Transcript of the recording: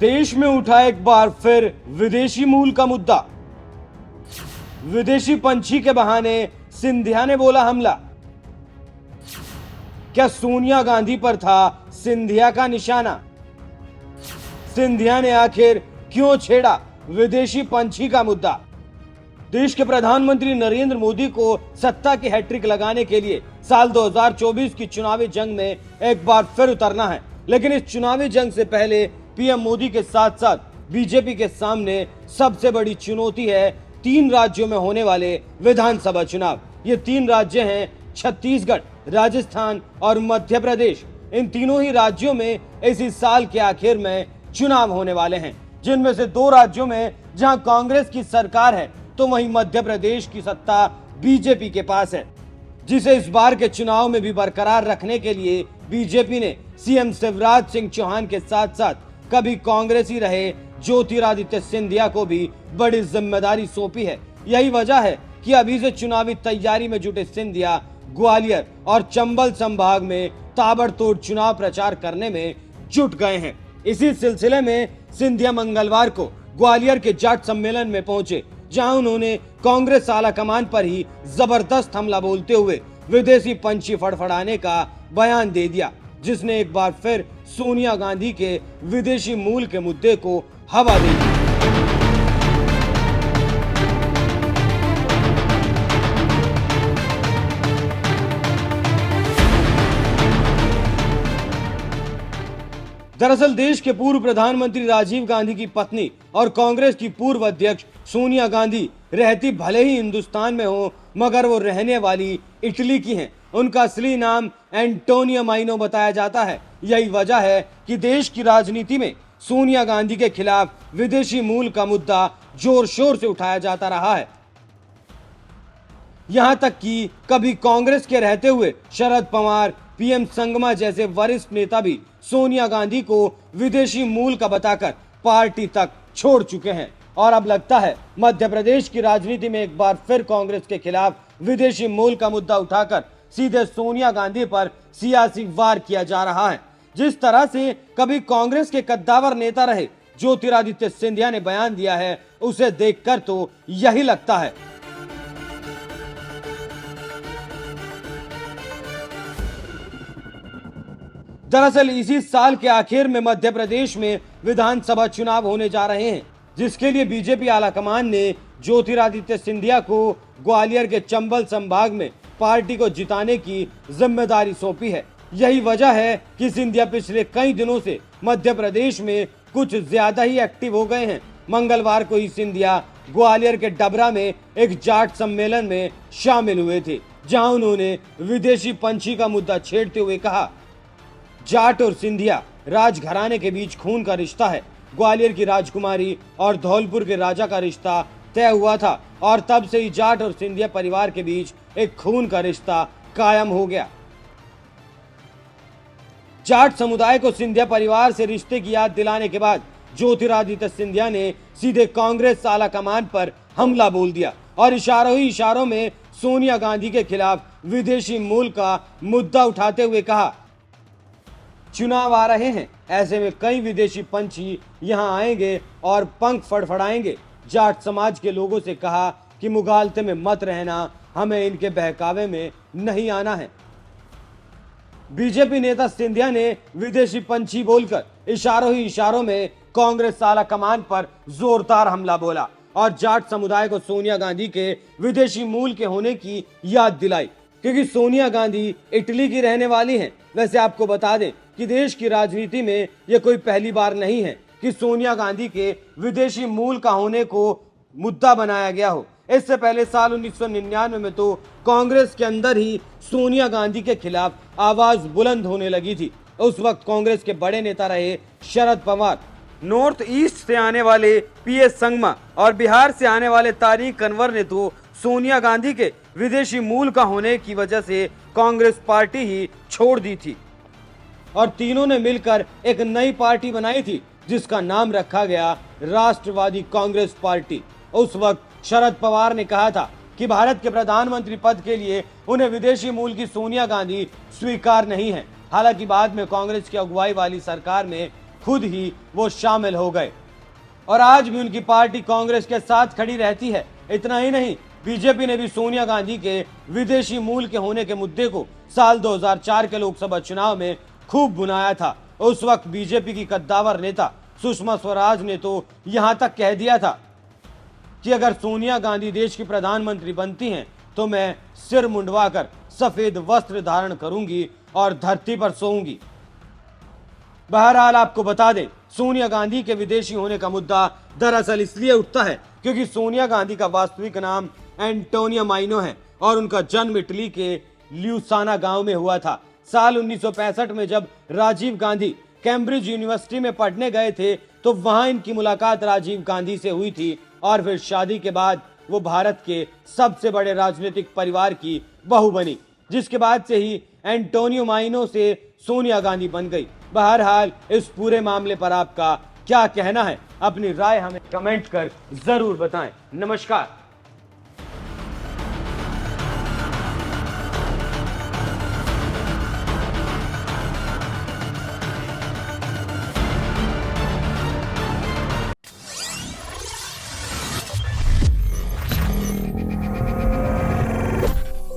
देश में उठा एक बार फिर विदेशी मूल का मुद्दा। विदेशी पंछी के बहाने सिंधिया ने बोला हमला। क्या सोनिया गांधी पर था सिंधिया का निशाना? सिंधिया ने आखिर क्यों छेड़ा विदेशी पंछी का मुद्दा? देश के प्रधानमंत्री नरेंद्र मोदी को सत्ता की हैट्रिक लगाने के लिए साल 2024 की चुनावी जंग में एक बार फिर उतरना है। लेकिन इस चुनावी जंग से पहले पीएम मोदी के साथ साथ बीजेपी के सामने सबसे बड़ी चुनौती है 3 राज्यों में होने वाले विधानसभा चुनाव। ये 3 राज्य हैं छत्तीसगढ़, राजस्थान और मध्य प्रदेश। इन तीनों ही राज्यों में इसी साल के आखिर में चुनाव होने वाले हैं, जिनमें से 2 राज्यों में जहां कांग्रेस की सरकार है तो वहीं मध्य प्रदेश की सत्ता बीजेपी के पास है, जिसे इस बार के चुनाव में भी बरकरार रखने के लिए बीजेपी ने सीएम शिवराज सिंह चौहान के साथ साथ कभी कांग्रेसी रहे ज्योतिरादित्य सिंधिया को भी बड़ी जिम्मेदारी सौंपी है। यही वजह है कि अभी से चुनावी तैयारी में जुटे सिंधिया ग्वालियर और चंबल संभाग में ताबड़तोड़ चुनाव प्रचार करने में जुट गए हैं। इसी सिलसिले में सिंधिया मंगलवार को ग्वालियर के जाट सम्मेलन में पहुंचे, जहां उन्होंने कांग्रेस आलाकमान पर ही जबरदस्त हमला बोलते हुए विदेशी पंछी फड़फड़ाने का बयान दे दिया, जिसने एक बार फिर सोनिया गांधी के विदेशी मूल के मुद्दे को हवा दे दी। दरअसल देश के पूर्व प्रधानमंत्री राजीव गांधी की पत्नी और कांग्रेस की पूर्व अध्यक्ष सोनिया गांधी रहती भले ही हिंदुस्तान में हो, मगर वो रहने वाली इटली की हैं। उनका असली नाम एंटोनिया माइनो बताया जाता है। यही वजह है कि देश की राजनीति में सोनिया गांधी के खिलाफ विदेशी मूल का मुद्दा जोर शोर से उठाया जाता रहा है। यहां तक कि कभी कांग्रेस के रहते हुए शरद पवार, पीएम संगमा जैसे वरिष्ठ नेता भी सोनिया गांधी को विदेशी मूल का बताकर पार्टी तक छोड़ चुके हैं। और अब लगता है मध्य प्रदेश की राजनीति में एक बार फिर कांग्रेस के खिलाफ विदेशी मूल का मुद्दा उठाकर सीधे सोनिया गांधी पर सियासी वार किया जा रहा है। जिस तरह से कभी कांग्रेस के कद्दावर नेता रहे ज्योतिरादित्य सिंधिया ने बयान दिया है, उसे देखकर तो यही लगता है। दरअसल इसी साल के आखिर में मध्य प्रदेश में विधानसभा चुनाव होने जा रहे हैं, जिसके लिए बीजेपी आलाकमान ने ज्योतिरादित्य सिंधिया को ग्वालियर के चंबल संभाग में पार्टी को जिताने की जिम्मेदारी सौंपी है। यही वजह है कि सिंधिया पिछले कई दिनों से मध्य प्रदेश में कुछ ज्यादा ही एक्टिव हो गए हैं। मंगलवार को ही सिंधिया ग्वालियर के डबरा में एक जाट सम्मेलन में शामिल हुए थे, जहां उन्होंने विदेशी पंछी का मुद्दा छेड़ते हुए कहा, जाट और सिंधिया राजघराने के बीच खून का रिश्ता है। ग्वालियर की राजकुमारी और धौलपुर के राजा का रिश्ता तय हुआ था और तब से ही जाट और सिंधिया परिवार के बीच एक खून का रिश्ता कायम हो गया। जाट समुदाय को सिंधिया परिवार से रिश्ते की याद दिलाने के बाद ज्योतिरादित्य सिंधिया ने सीधे कांग्रेस आलाकमान पर हमला बोल दिया और इशारों ही इशारों में सोनिया गांधी के खिलाफ विदेशी मूल का मुद्दा उठाते हुए कहा, चुनाव आ रहे हैं, ऐसे में कई विदेशी पंछी यहां आएंगे और पंख फड़फड़ाएंगे। जाट समाज के लोगों से कहा कि मुगालते में मत रहना, हमें इनके बहकावे में नहीं आना है। बीजेपी नेता सिंधिया ने विदेशी पंछी बोलकर इशारों ही इशारों में कांग्रेस आलाकमान पर जोरदार हमला बोला और जाट समुदाय को सोनिया गांधी के विदेशी मूल के होने की याद दिलाई, क्योंकि सोनिया गांधी इटली की रहने वाली हैं। वैसे आपको बता दें कि देश की राजनीति में यह कोई पहली बार नहीं है कि सोनिया गांधी के विदेशी मूल का होने को मुद्दा बनाया गया हो। इससे पहले साल 1999 में तो कांग्रेस के अंदर ही सोनिया गांधी के खिलाफ आवाज बुलंद होने लगी थी। उस वक्त कांग्रेस के बड़े नेता रहे शरद पवार, नॉर्थ ईस्ट से आने वाले पीएस संगमा और बिहार से आने वाले तारिक अनवर ने तो सोनिया गांधी के विदेशी मूल का होने की वजह से कांग्रेस पार्टी ही छोड़ दी थी और तीनों ने मिलकर एक नई पार्टी बनाई थी, जिसका नाम रखा गया राष्ट्रवादी कांग्रेस पार्टी। उस वक्त शरद पवार ने कहा था कि भारत के प्रधानमंत्री पद के लिए उन्हें विदेशी मूल की सोनिया गांधी स्वीकार नहीं है। हालांकि बाद में कांग्रेस की अगुवाई वाली सरकार में खुद ही वो शामिल हो गए और आज भी उनकी पार्टी कांग्रेस के साथ खड़ी रहती है। इतना ही नहीं, बीजेपी ने भी सोनिया गांधी के विदेशी मूल के होने के मुद्दे को साल 2004 के लोकसभा चुनाव में खूब बुनाया था। उस वक्त बीजेपी की कद्दावर नेता सुषमा स्वराज ने तो यहां तक कह दिया था कि अगर सोनिया गांधी देश की प्रधानमंत्री बनती हैं तो मैं सिर मुंडवाकर सफेद वस्त्र धारण करूंगी और धरती पर सोऊंगी। बहरहाल आपको बता दें, सोनिया गांधी के विदेशी होने का मुद्दा दरअसल इसलिए उठता है क्योंकि सोनिया गांधी का वास्तविक नाम एंटोनिया माइनो है और उनका जन्म इटली के ल्यूसाना गांव में हुआ था। साल 1965 में जब राजीव गांधी कैम्ब्रिज यूनिवर्सिटी में पढ़ने गए थे तो वहां इनकी मुलाकात राजीव गांधी से हुई थी और फिर शादी के बाद वो भारत के सबसे बड़े राजनीतिक परिवार की बहू बनी, जिसके बाद से ही एंटोनियो माइनो से सोनिया गांधी बन गई। बहरहाल इस पूरे मामले पर आपका क्या कहना है? अपनी राय हमें कमेंट कर जरूर बताएं। नमस्कार।